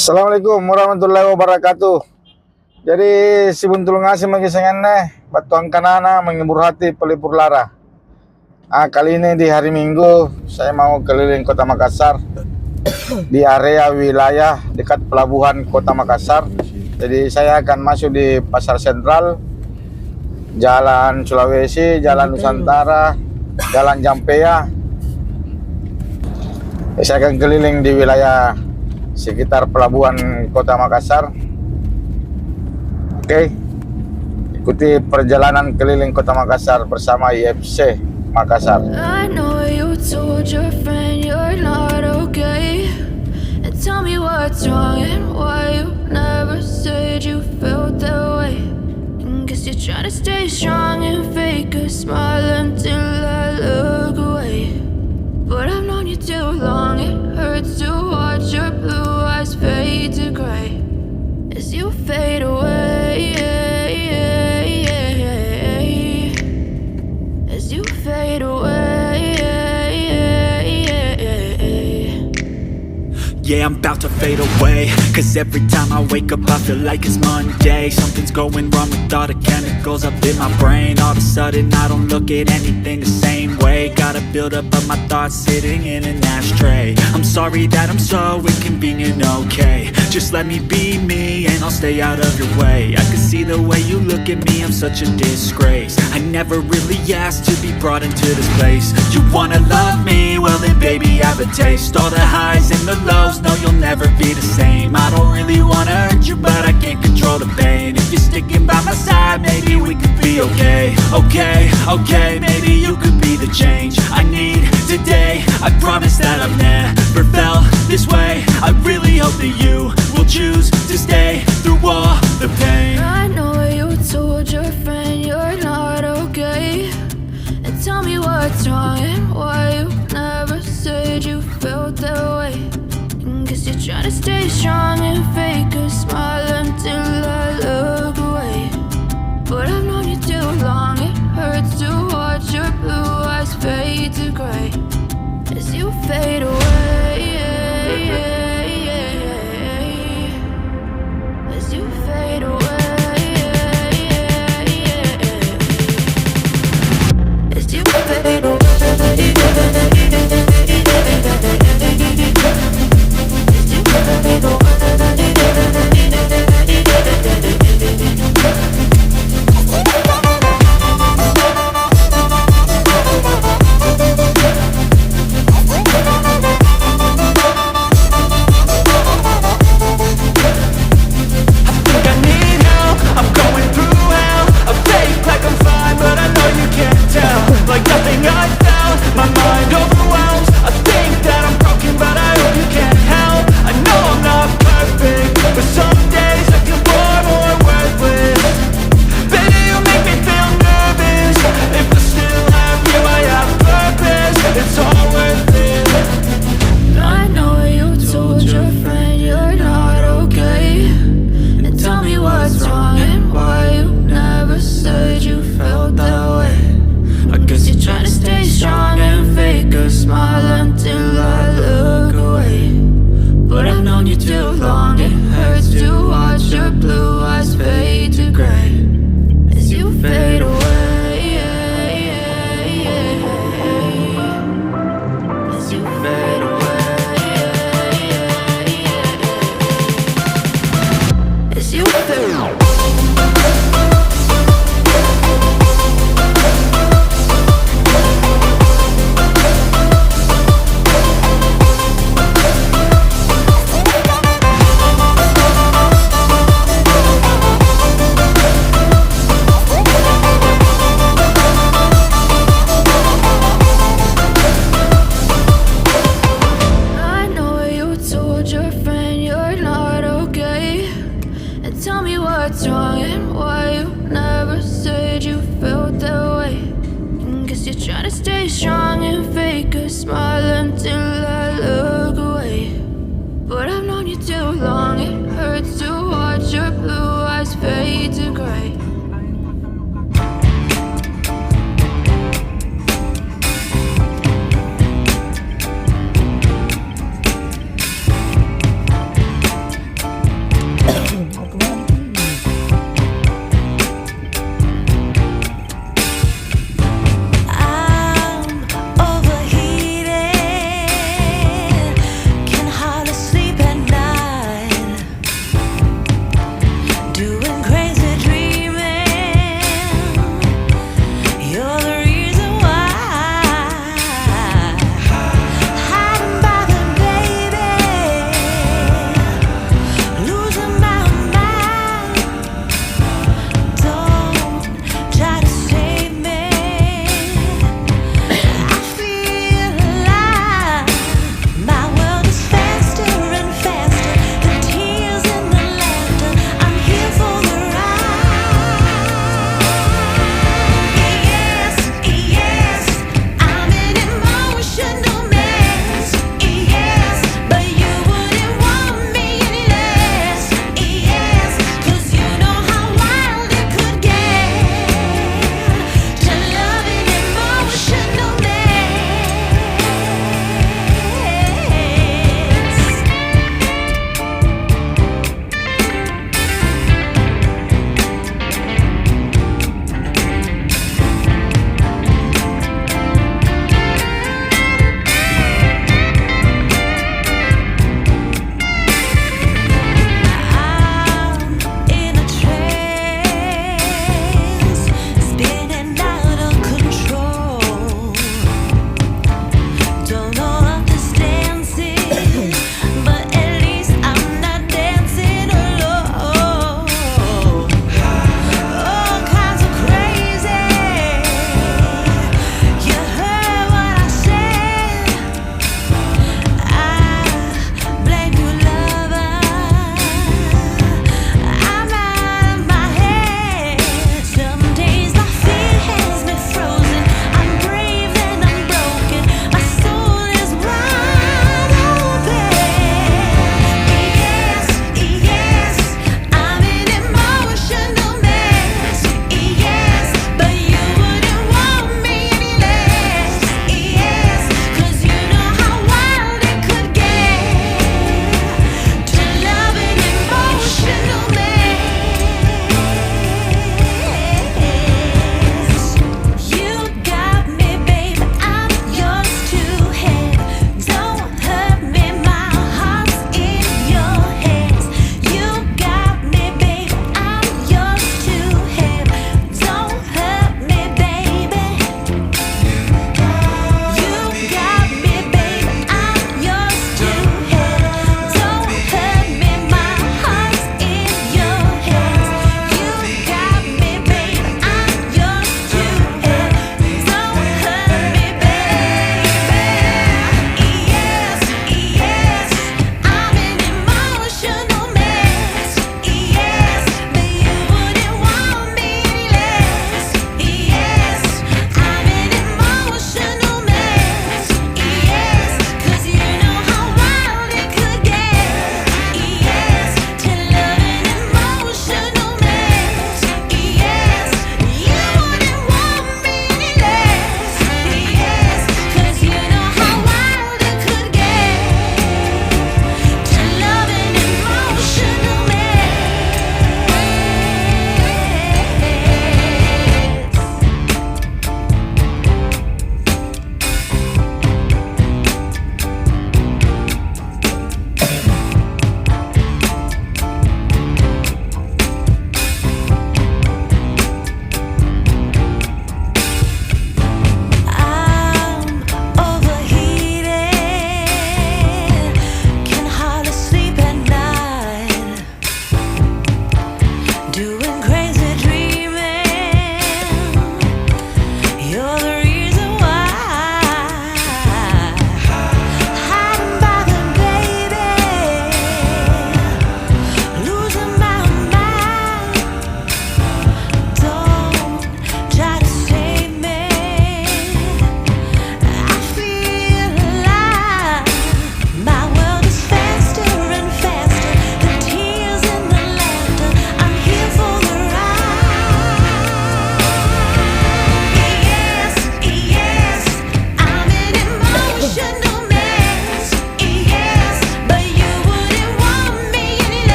Assalamualaikum warahmatullahi wabarakatuh. Jadi si buntul ngasih magi sengene batuang kanana menghibur hati pelipur lara. Kali ini di hari Minggu saya mau keliling Kota Makassar di area wilayah dekat Pelabuhan Kota Makassar. Jadi saya akan masuk di Pasar Sentral, Jalan Sulawesi, Jalan Nusantara, Jalan Jampea. Saya akan keliling di wilayah sekitar Pelabuhan Kota Makassar. Oke, ikuti perjalanan keliling Kota Makassar bersama IFC Makassar. I know you told your friend you're not okay, and tell me what's wrong and why you never said you felt that way. And guess you're trying to stay strong and fake a smile until I look away. But I've known you too long, it hurts to watch your blue eyes fade to gray as you fade away, as you fade away. Yeah, I'm about to fade away, cause every time I wake up I feel like it's Monday. Something's going wrong with all the chemicals up in my brain. All of a sudden I don't look at anything the same way. Gotta build up of my thoughts sitting in an ashtray. I'm sorry that I'm so inconvenient, okay. Just let me be me and I'll stay out of your way. I can see the way you look at me, I'm such a disgrace. I never really asked to be brought into this place. You wanna love me? Well then baby I have a taste. All the highs and the lows, no you'll never be the same. I don't really wanna hurt you but I can't control the pain. If you're sticking by my side maybe we could be okay. Okay, maybe you could be the change I need today. I promise that I've never felt this way. I really hope that you will choose to stay through all the pain. I know you told your friend you're not okay, and tell me what's wrong and why you never said you felt that way. And guess you're trying to stay strong and fake a smile until I look away. But I've known you too long, it hurts to watch your blue eyes fade to gray as you fade away, as you fade away, as you fade away. But I've known you too long, it hurts to watch your blue eyes fade to gray